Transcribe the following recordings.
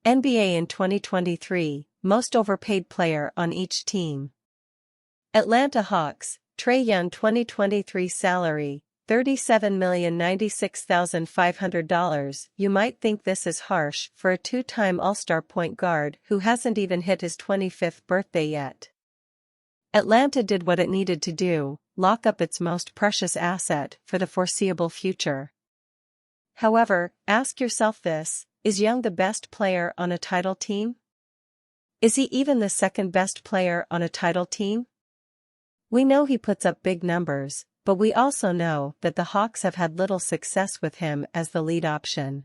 NBA in 2023, most overpaid player on each team. Atlanta Hawks, Trae Young 2023 salary, $37,096,500. You might think this is harsh for a two-time All-Star point guard who hasn't even hit his 25th birthday yet. Atlanta did what it needed to do, lock up its most precious asset for the foreseeable future. However, ask yourself this: is Young the best player on a title team? Is he even the second best player on a title team? We know he puts up big numbers, but we also know that the Hawks have had little success with him as the lead option.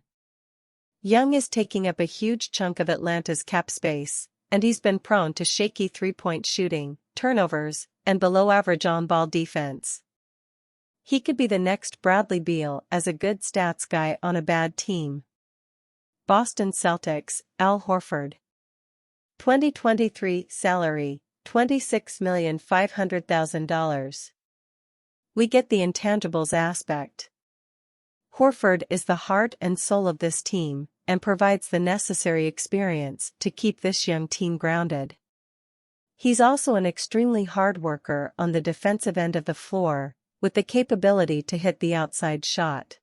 Young is taking up a huge chunk of Atlanta's cap space, and he's been prone to shaky three-point shooting, turnovers, and below-average on-ball defense. He could be the next Bradley Beal as a good stats guy on a bad team. Boston Celtics, Al Horford. 2023 salary, $26,500,000. We get the intangibles aspect. Horford is the heart and soul of this team, and provides the necessary experience to keep this young team grounded. He's also an extremely hard worker on the defensive end of the floor, with the capability to hit the outside shot.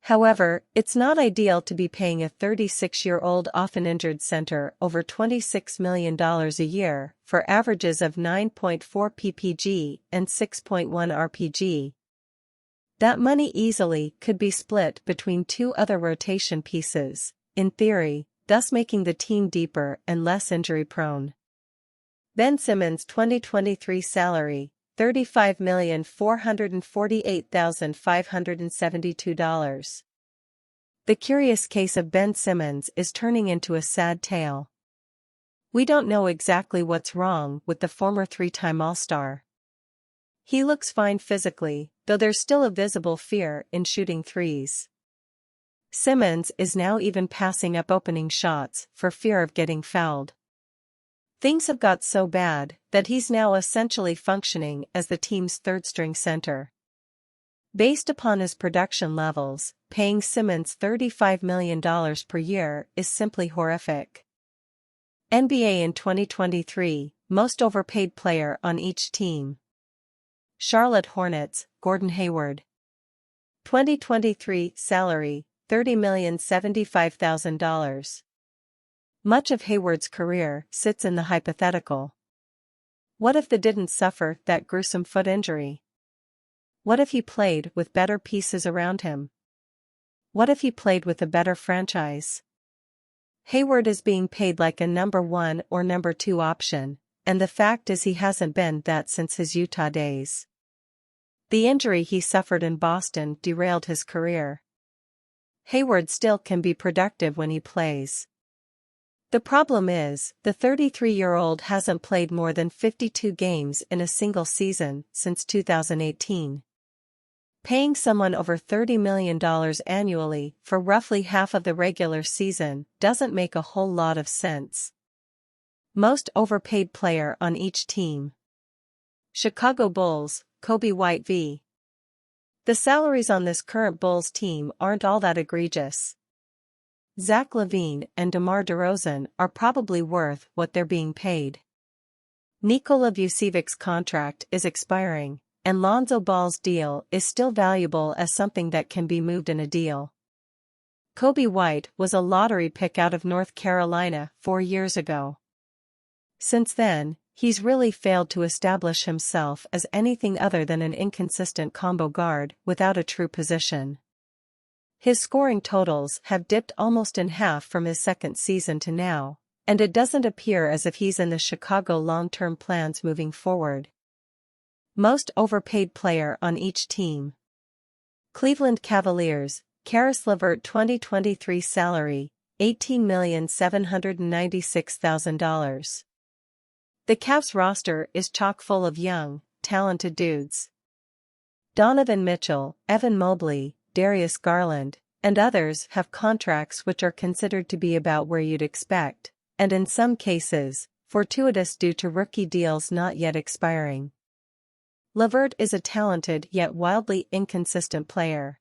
However, it's not ideal to be paying a 36-year-old often injured center over $26 million a year for averages of 9.4 ppg and 6.1 rpg. That money easily could be split between two other rotation pieces, in theory, thus making the team deeper and less injury-prone. Ben Simmons 2023 salary, $35,448,572. The curious case of Ben Simmons is turning into a sad tale. We don't know exactly what's wrong with the former three-time All-Star. He looks fine physically, though there's still a visible fear in shooting threes. Simmons is now even passing up opening shots for fear of getting fouled. Things have got so bad that he's now essentially functioning as the team's third-string center. Based upon his production levels, paying Simmons $35 million per year is simply horrific. NBA in 2023, most overpaid player on each team. Charlotte Hornets, Gordon Hayward. 2023 salary, $30,075,000. Much of Hayward's career sits in the hypothetical. What if they didn't suffer that gruesome foot injury? What if he played with better pieces around him? What if he played with a better franchise? Hayward is being paid like a number one or number two option, and the fact is he hasn't been that since his Utah days. The injury he suffered in Boston derailed his career. Hayward still can be productive when he plays. The problem is, the 33-year-old hasn't played more than 52 games in a single season since 2018. Paying someone over $30 million annually for roughly half of the regular season doesn't make a whole lot of sense. Most overpaid player on each team. Chicago Bulls, Kobe White v. The salaries on this current Bulls team aren't all that egregious. Zach LaVine and DeMar DeRozan are probably worth what they're being paid. Nikola Vucevic's contract is expiring, and Lonzo Ball's deal is still valuable as something that can be moved in a deal. Kobe White was a lottery pick out of North Carolina 4 years ago. Since then, he's really failed to establish himself as anything other than an inconsistent combo guard without a true position. His scoring totals have dipped almost in half from his second season to now, and it doesn't appear as if he's in the Chicago long-term plans moving forward. Most overpaid player on each team. Cleveland Cavaliers, Caris LeVert 2023 salary, $18,796,000. The Cavs roster is chock full of young, talented dudes. Donovan Mitchell, Evan Mobley, Darius Garland, and others have contracts which are considered to be about where you'd expect, and in some cases, fortuitous due to rookie deals not yet expiring. LeVert is a talented yet wildly inconsistent player.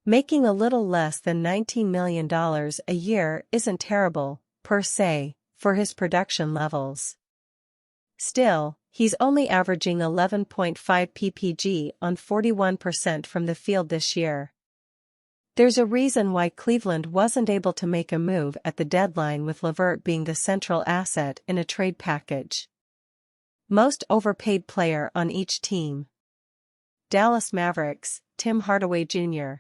Making a little less than $19 million a year isn't terrible, per se, for his production levels. Still, he's only averaging 11.5 ppg on 41% from the field this year. There's a reason why Cleveland wasn't able to make a move at the deadline, with LeVert being the central asset in a trade package. Most overpaid player on each team. Dallas Mavericks, Tim Hardaway Jr.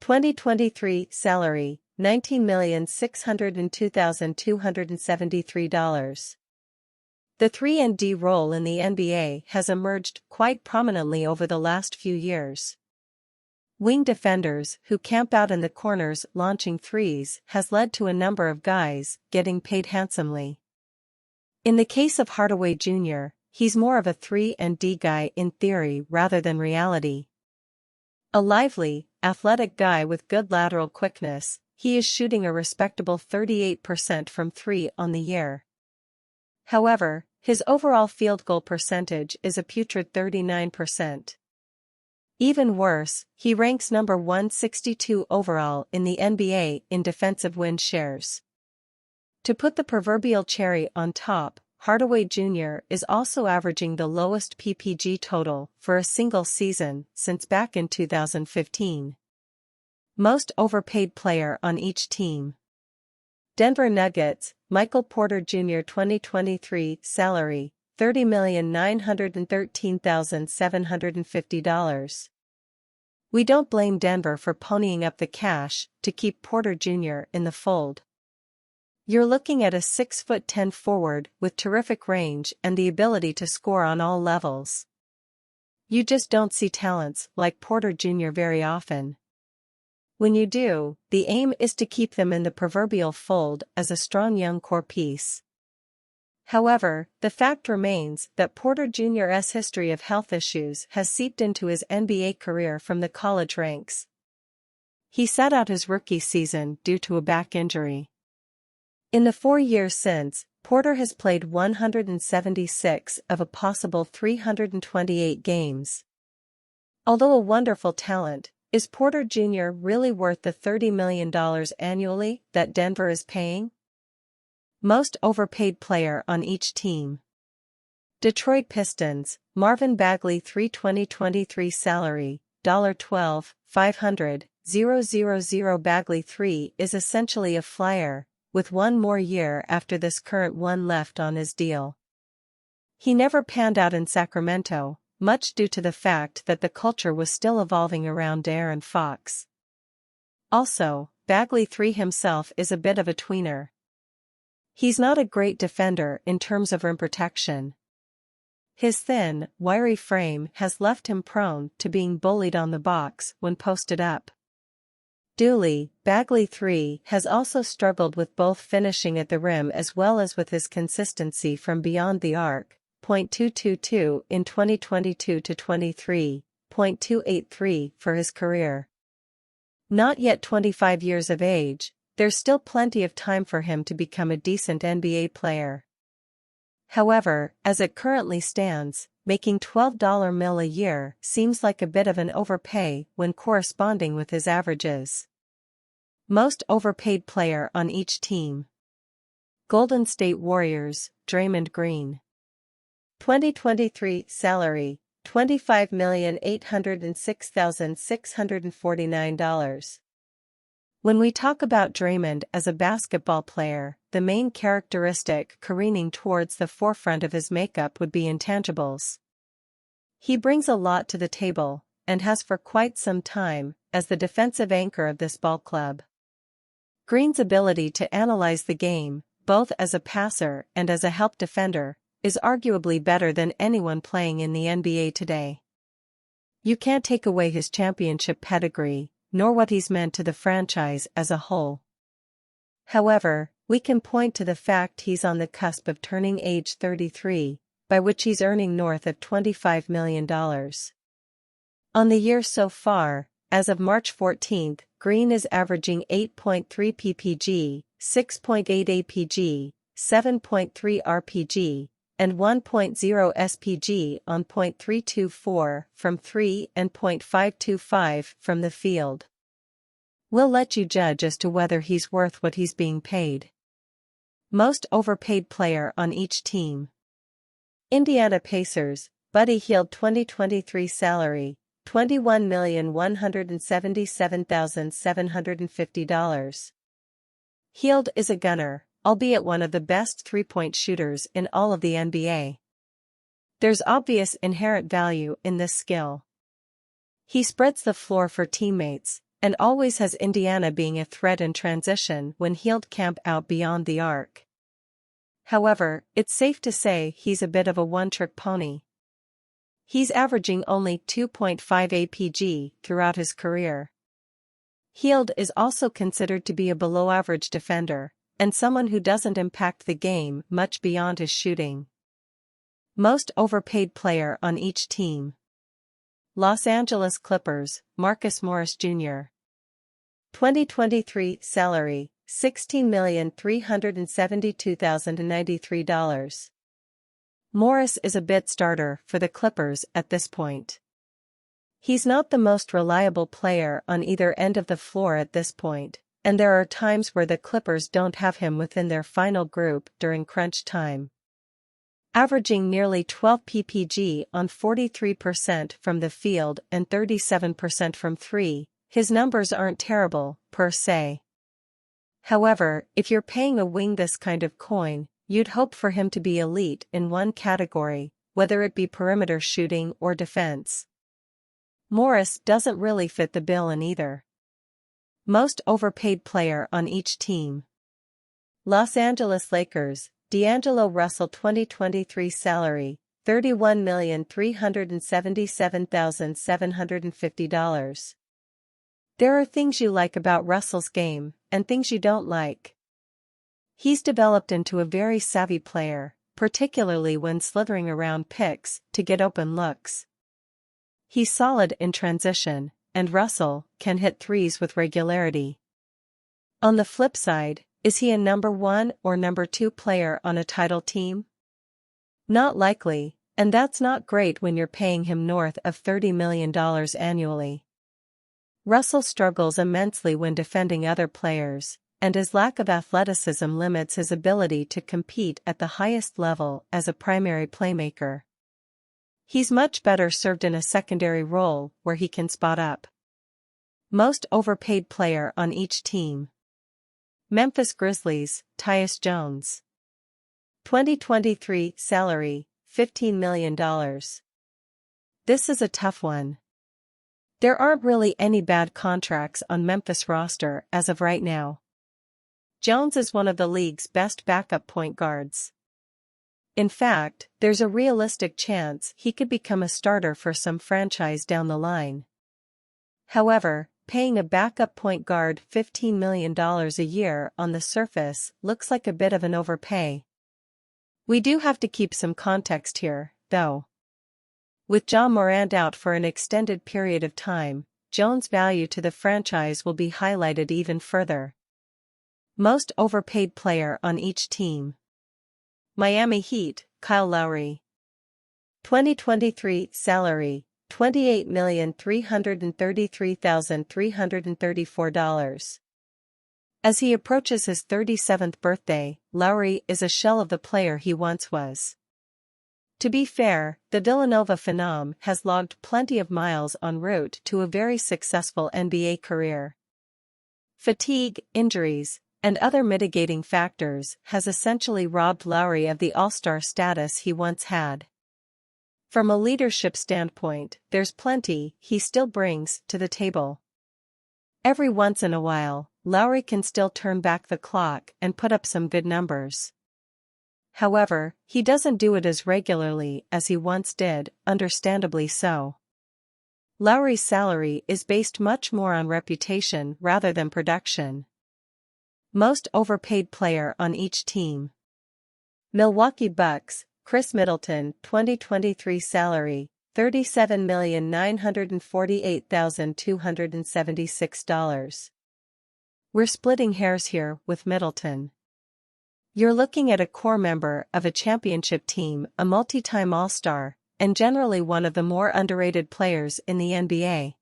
2023 salary, $19,602,273. The 3-and-D role in the NBA has emerged quite prominently over the last few years. Wing defenders who camp out in the corners launching threes has led to a number of guys getting paid handsomely. In the case of Hardaway Jr., he's more of a 3-and-D guy in theory rather than reality. A lively, athletic guy with good lateral quickness, he is shooting a respectable 38% from three on the year. However, his overall field goal percentage is a putrid 39%. Even worse, he ranks number 162 overall in the NBA in defensive win shares. To put the proverbial cherry on top, Hardaway Jr. is also averaging the lowest PPG total for a single season since back in 2015. Most overpaid player on each team. Denver Nuggets, Michael Porter Jr. 2023 salary, $30,913,750. We don't blame Denver for ponying up the cash to keep Porter Jr. in the fold. You're looking at a 6'10" forward with terrific range and the ability to score on all levels. You just don't see talents like Porter Jr. very often. When you do, the aim is to keep them in the proverbial fold as a strong young core piece. However, the fact remains that Porter Jr.'s history of health issues has seeped into his NBA career from the college ranks. He sat out his rookie season due to a back injury. In the 4 years since, Porter has played 176 of a possible 328 games. Although a wonderful talent, is Porter Jr. really worth the $30 million annually that Denver is paying? Most overpaid player on each team. Detroit Pistons, Marvin Bagley 2023 salary, $12,500,000. Bagley 3 is essentially a flyer, with one more year after this current one left on his deal. He never panned out in Sacramento, much due to the fact that the culture was still evolving around De'Aaron Fox. Also, Bagley 3 himself is a bit of a tweener. He's not a great defender in terms of rim protection. His thin, wiry frame has left him prone to being bullied on the box when posted up. Duly, Bagley 3 has also struggled with both finishing at the rim as well as with his consistency from beyond the arc, .222 in 2022-23, .283 for his career. Not yet 25 years of age, there's still plenty of time for him to become a decent NBA player. However, as it currently stands, making $12 mil a year seems like a bit of an overpay when corresponding with his averages. Most overpaid player on each team. Golden State Warriors, Draymond Green. 2023 salary, $25,806,649. When we talk about Draymond as a basketball player, the main characteristic careening towards the forefront of his makeup would be intangibles. He brings a lot to the table, and has for quite some time, as the defensive anchor of this ball club. Green's ability to analyze the game, both as a passer and as a help defender, is arguably better than anyone playing in the NBA today. You can't take away his championship pedigree, nor what he's meant to the franchise as a whole. However, we can point to the fact he's on the cusp of turning age 33, by which he's earning north of $25 million. On the year so far, as of March 14, Green is averaging 8.3 ppg, 6.8 apg, 7.3 rpg, and 1.0 spg on .324 from 3 and .525 from the field. We'll let you judge as to whether he's worth what he's being paid. Most overpaid player on each team. Indiana Pacers, Buddy Hield 2023 salary, $21,177,750. Hield is a gunner, albeit one of the best three-point shooters in all of the NBA. There's obvious inherent value in this skill. He spreads the floor for teammates, and always has Indiana being a threat in transition when Hield camp out beyond the arc. However, it's safe to say he's a bit of a one-trick pony. He's averaging only 2.5 APG throughout his career. Hield is also considered to be a below-average defender, and someone who doesn't impact the game much beyond his shooting. Most overpaid player on each team. Los Angeles Clippers, Marcus Morris Jr. 2023 salary, $16,372,093. Morris is a bit starter for the Clippers at this point. He's not the most reliable player on either end of the floor at this point, and there are times where the Clippers don't have him within their final group during crunch time. Averaging nearly 12 ppg on 43% from the field and 37% from three, his numbers aren't terrible, per se. However, if you're paying a wing this kind of coin, you'd hope for him to be elite in one category, whether it be perimeter shooting or defense. Morris doesn't really fit the bill in either. Most overpaid player on each team. Los Angeles Lakers, D'Angelo Russell 2023 salary, $31,377,750. There are things you like about Russell's game, and things you don't like. He's developed into a very savvy player, particularly when slithering around picks to get open looks. He's solid in transition, and Russell can hit threes with regularity. On the flip side, is he a number 1 or number 2 player on a title team? Not likely, and that's not great when you're paying him north of $30 million annually. Russell struggles immensely when defending other players, and his lack of athleticism limits his ability to compete at the highest level as a primary playmaker. He's much better served in a secondary role where he can spot up. Most overpaid player on each team. Memphis Grizzlies, Tyus Jones. 2023 salary, $15 million. This is a tough one. There aren't really any bad contracts on Memphis roster as of right now. Jones is one of the league's best backup point guards. In fact, there's a realistic chance he could become a starter for some franchise down the line. However, paying a backup point guard $15 million a year on the surface looks like a bit of an overpay. We do have to keep some context here, though. With Ja Morant out for an extended period of time, Jones' value to the franchise will be highlighted even further. Most overpaid player on each team. Miami Heat, Kyle Lowry. 2023 salary, $28,333,334. As he approaches his 37th birthday, Lowry is a shell of the player he once was. To be fair, the Villanova phenom has logged plenty of miles en route to a very successful NBA career. Fatigue, injuries, and other mitigating factors has essentially robbed Lowry of the all-star status he once had. From a leadership standpoint, there's plenty he still brings to the table. Every once in a while, Lowry can still turn back the clock and put up some good numbers. However, he doesn't do it as regularly as he once did, understandably so. Lowry's salary is based much more on reputation rather than production. Most overpaid player on each team. Milwaukee Bucks, Chris Middleton 2023 salary, $37,948,276. We're splitting hairs here with Middleton. You're looking at a core member of a championship team, a multi-time All-Star, and generally one of the more underrated players in the NBA.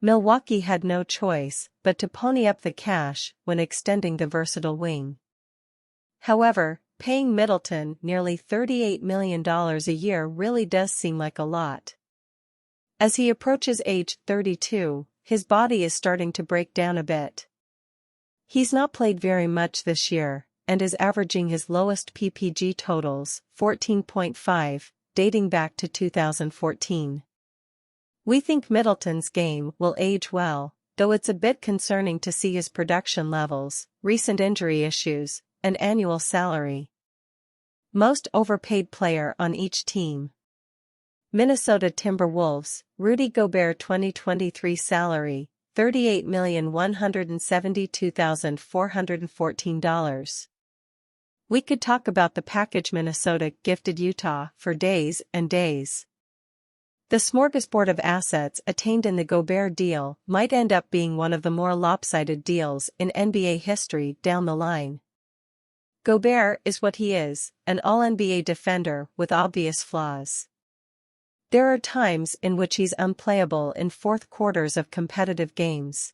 Milwaukee had no choice but to pony up the cash when extending the versatile wing. However, paying Middleton nearly $38 million a year really does seem like a lot. As he approaches age 32, his body is starting to break down a bit. He's not played very much this year, and is averaging his lowest PPG totals, 14.5, dating back to 2014. We think Middleton's game will age well, though it's a bit concerning to see his production levels, recent injury issues, and annual salary. Most overpaid player on each team. Minnesota Timberwolves, Rudy Gobert 2023 salary, $38,172,414. We could talk about the package Minnesota gifted Utah for days and days. The smorgasbord of assets attained in the Gobert deal might end up being one of the more lopsided deals in NBA history down the line. Gobert is what he is, an all-NBA defender with obvious flaws. There are times in which he's unplayable in fourth quarters of competitive games.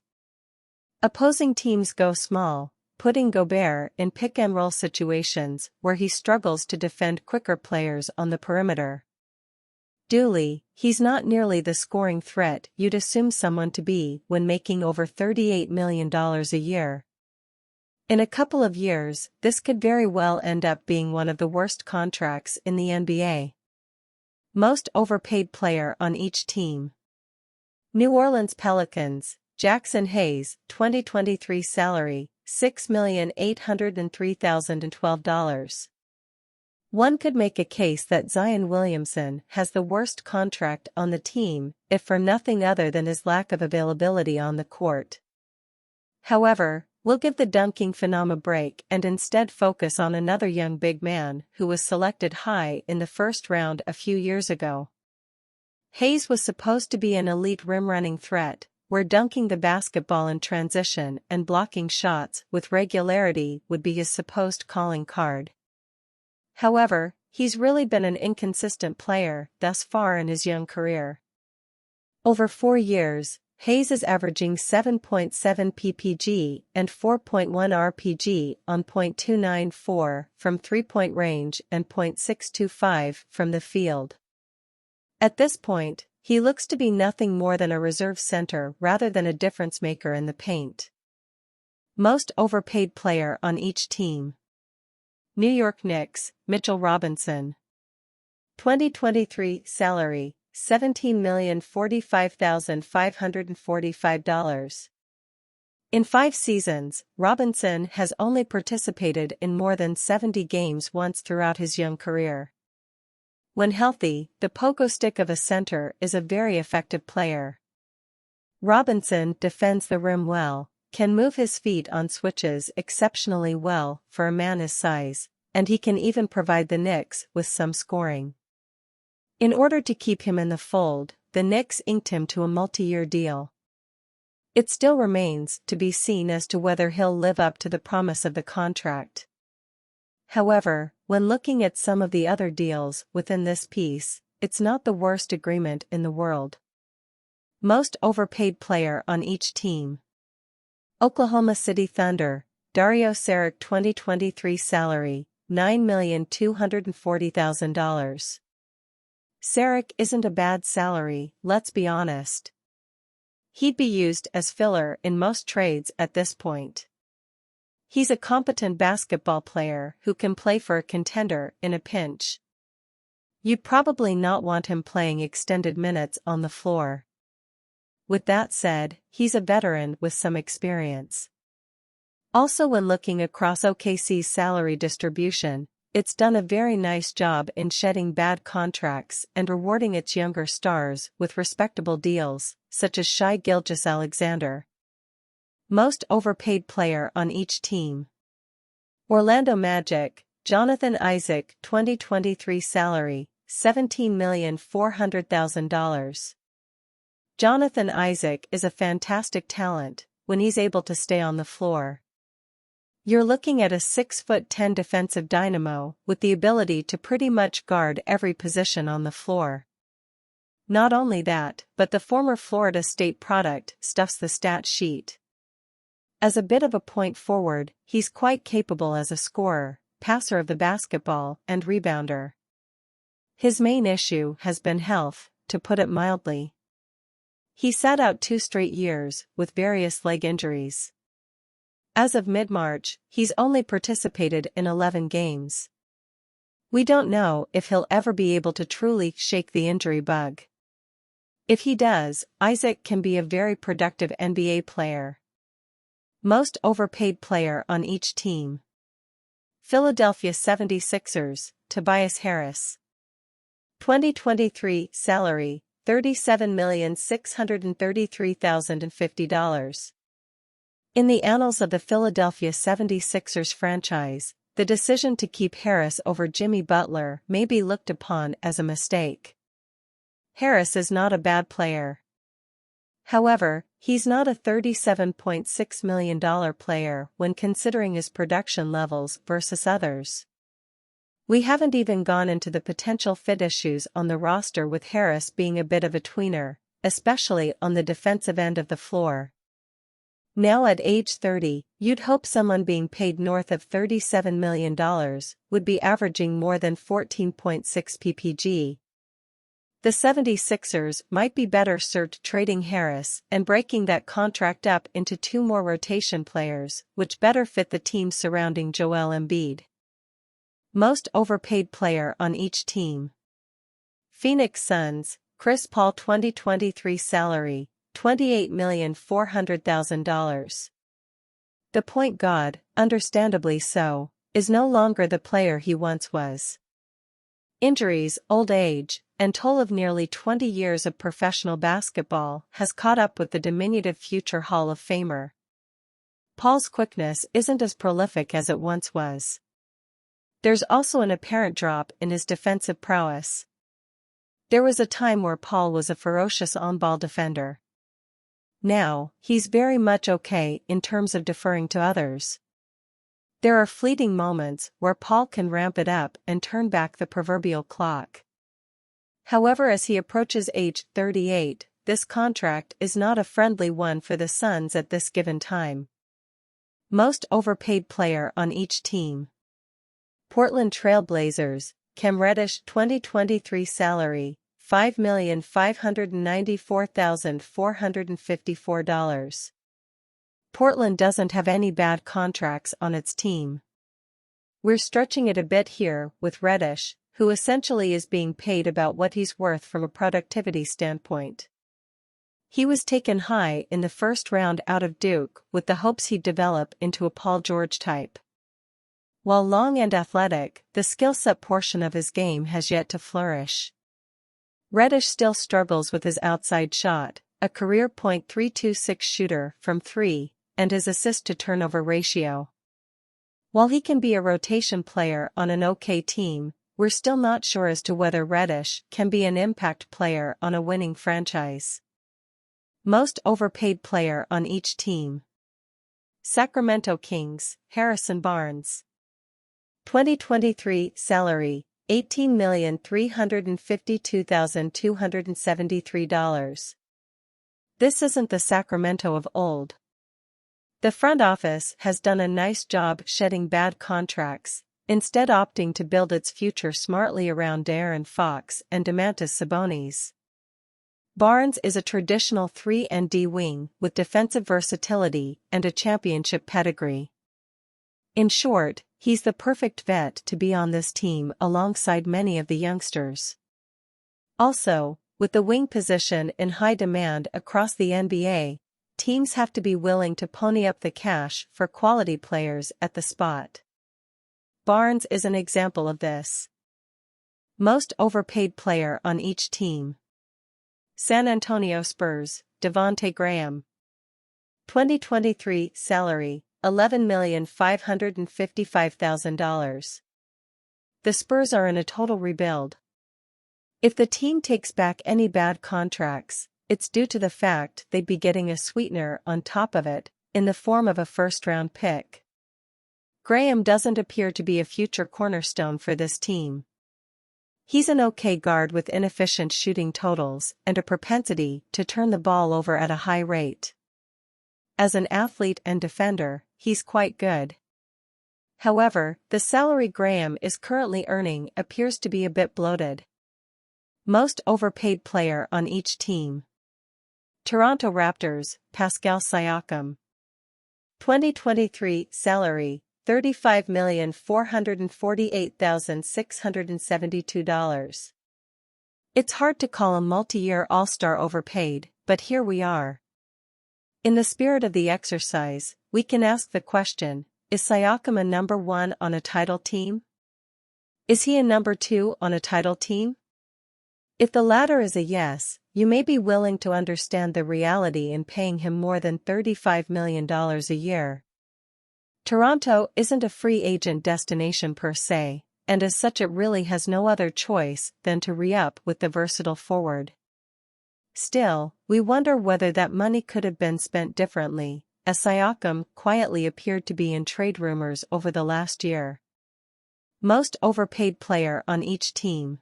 Opposing teams go small, putting Gobert in pick-and-roll situations where he struggles to defend quicker players on the perimeter. Duly, he's not nearly the scoring threat you'd assume someone to be when making over $38 million a year. In a couple of years, this could very well end up being one of the worst contracts in the NBA. Most overpaid player on each team. New Orleans Pelicans, Jackson Hayes, 2023 salary, $6,803,012. One could make a case that Zion Williamson has the worst contract on the team, if for nothing other than his lack of availability on the court. However, we'll give the dunking phenom a break and instead focus on another young big man who was selected high in the first round a few years ago. Hayes was supposed to be an elite rim-running threat, where dunking the basketball in transition and blocking shots with regularity would be his supposed calling card. However, he's really been an inconsistent player thus far in his young career. Over 4 years, Hayes is averaging 7.7 ppg and 4.1 rpg on .294 from three-point range and .625 from the field. At this point, he looks to be nothing more than a reserve center rather than a difference maker in the paint. Most overpaid player on each team. New York Knicks, Mitchell Robinson. 2023 salary, $17,045,545. In 5 seasons, Robinson has only participated in more than 70 games once throughout his young career. When healthy, the pogo stick of a center is a very effective player. Robinson defends the rim well, can move his feet on switches exceptionally well for a man his size, and he can even provide the Knicks with some scoring. In order to keep him in the fold, the Knicks inked him to a multi-year deal. It still remains to be seen as to whether he'll live up to the promise of the contract. However, when looking at some of the other deals within this piece, it's not the worst agreement in the world. Most overpaid player on each team. Oklahoma City Thunder, Dario Saric 2023 salary, $9,240,000. Saric isn't a bad salary, let's be honest. He'd be used as filler in most trades at this point. He's a competent basketball player who can play for a contender in a pinch. You'd probably not want him playing extended minutes on the floor. With that said, he's a veteran with some experience. Also, when looking across OKC's salary distribution, it's done a very nice job in shedding bad contracts and rewarding its younger stars with respectable deals, such as Shai Gilgeous-Alexander. Most overpaid player on each team. Orlando Magic, Jonathan Isaac 2023 salary, $17,400,000. Jonathan Isaac is a fantastic talent when he's able to stay on the floor. You're looking at a 6'10" defensive dynamo with the ability to pretty much guard every position on the floor. Not only that, but the former Florida State product stuffs the stat sheet. As a bit of a point forward, he's quite capable as a scorer, passer of the basketball, and rebounder. His main issue has been health, to put it mildly. He sat out 2 straight years, with various leg injuries. As of mid-March, he's only participated in 11 games. We don't know if he'll ever be able to truly shake the injury bug. If he does, Isaac can be a very productive NBA player. Most overpaid player on each team. Philadelphia 76ers, Tobias Harris. 2023 salary, $37,633,050. In the annals of the Philadelphia 76ers franchise, the decision to keep Harris over Jimmy Butler may be looked upon as a mistake. Harris is not a bad player. However, he's not a $37.6 million player when considering his production levels versus others. We haven't even gone into the potential fit issues on the roster, with Harris being a bit of a tweener, especially on the defensive end of the floor. Now at age 30, you'd hope someone being paid north of $37 million would be averaging more than 14.6 ppg. The 76ers might be better served trading Harris and breaking that contract up into 2 more rotation players, which better fit the team surrounding Joel Embiid. Most overpaid player on each team. Phoenix Suns, Chris Paul. 2023 salary, $28,400,000. The point guard, understandably so, is no longer the player he once was. Injuries, old age, and toll of nearly 20 years of professional basketball has caught up with the diminutive future Hall of Famer. Paul's quickness isn't as prolific as it once was. There's also an apparent drop in his defensive prowess. There was a time where Paul was a ferocious on-ball defender. Now, he's very much okay in terms of deferring to others. There are fleeting moments where Paul can ramp it up and turn back the proverbial clock. However, as he approaches age 38, this contract is not a friendly one for the Suns at this given time. Most overpaid player on each team. Portland Trail Blazers, Cam Reddish. 2023 salary, $5,594,454. Portland doesn't have any bad contracts on its team. We're stretching it a bit here with Reddish, who essentially is being paid about what he's worth from a productivity standpoint. He was taken high in the first round out of Duke with the hopes he'd develop into a Paul George type. While long and athletic, the skill set portion of his game has yet to flourish. Reddish still struggles with his outside shot, a career .326 shooter from 3, and his assist-to-turnover ratio. While he can be a rotation player on an okay team, we're still not sure as to whether Reddish can be an impact player on a winning franchise. Most overpaid player on each team. Sacramento Kings, Harrison Barnes. 2023 salary, $18,352,273. This isn't the Sacramento of old. The front office has done a nice job shedding bad contracts, instead opting to build its future smartly around De'Aaron Fox and Domantas Sabonis. Barnes is a traditional 3-and-D wing with defensive versatility and a championship pedigree. In short, he's the perfect vet to be on this team alongside many of the youngsters. Also, with the wing position in high demand across the NBA, teams have to be willing to pony up the cash for quality players at the spot. Barnes is an example of this. Most overpaid player on each team. San Antonio Spurs, Devontae Graham. 2023 salary, $11,555,000. The Spurs are in a total rebuild. If the team takes back any bad contracts, it's due to the fact they'd be getting a sweetener on top of it, in the form of a first-round pick. Graham doesn't appear to be a future cornerstone for this team. He's an okay guard with inefficient shooting totals and a propensity to turn the ball over at a high rate. As an athlete and defender, he's quite good. However, the salary Graham is currently earning appears to be a bit bloated. Most overpaid player on each team. Toronto Raptors, Pascal Siakam. 2023 salary, $35,448,672. It's hard to call a multi-year all-star overpaid, but here we are. In the spirit of the exercise, we can ask the question, is Siakam a number 1 on a title team? Is he a number 2 on a title team? If the latter is a yes, you may be willing to understand the reality in paying him more than $35 million a year. Toronto isn't a free agent destination per se, and as such it really has no other choice than to re-up with the versatile forward. Still, we wonder whether that money could have been spent differently, as Siakam quietly appeared to be in trade rumors over the last year. Most overpaid player on each team.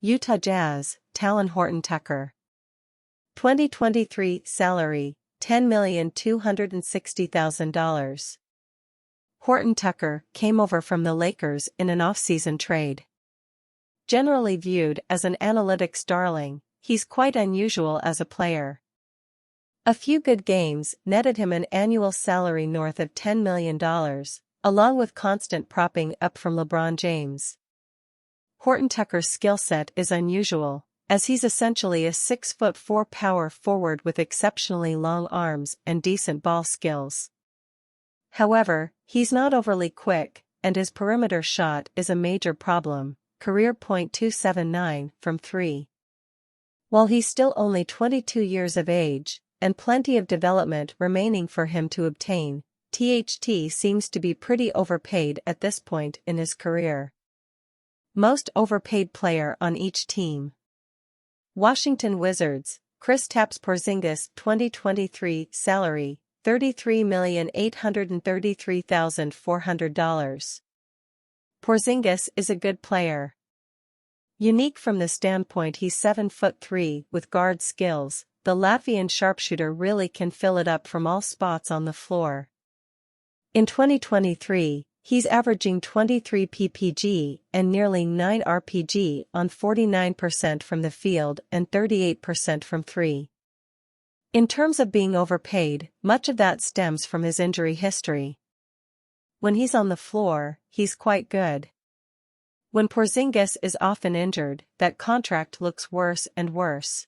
Utah Jazz, Talen Horton-Tucker. 2023 salary, $10,260,000. Horton-Tucker came over from the Lakers in an off-season trade. Generally viewed as an analytics darling, he's quite unusual as a player. A few good games netted him an annual salary north of $10 million, along with constant propping up from LeBron James. Horton-Tucker's skill set is unusual, as he's essentially a 6'4" power forward with exceptionally long arms and decent ball skills. However, he's not overly quick, and his perimeter shot is a major problem, career .279 from 3. While he's still only 22 years of age, and plenty of development remaining for him to obtain, THT seems to be pretty overpaid at this point in his career. Most overpaid player on each team. Washington Wizards, Kristaps Porzingis. 2023 salary, $33,833,400. Porzingis is a good player. Unique from the standpoint he's 7'3" with guard skills, the Latvian sharpshooter really can fill it up from all spots on the floor. In 2023, he's averaging 23 ppg and nearly 9 rpg on 49% from the field and 38% from 3. In terms of being overpaid, much of that stems from his injury history. When he's on the floor, he's quite good. When Porzingis is often injured, that contract looks worse and worse.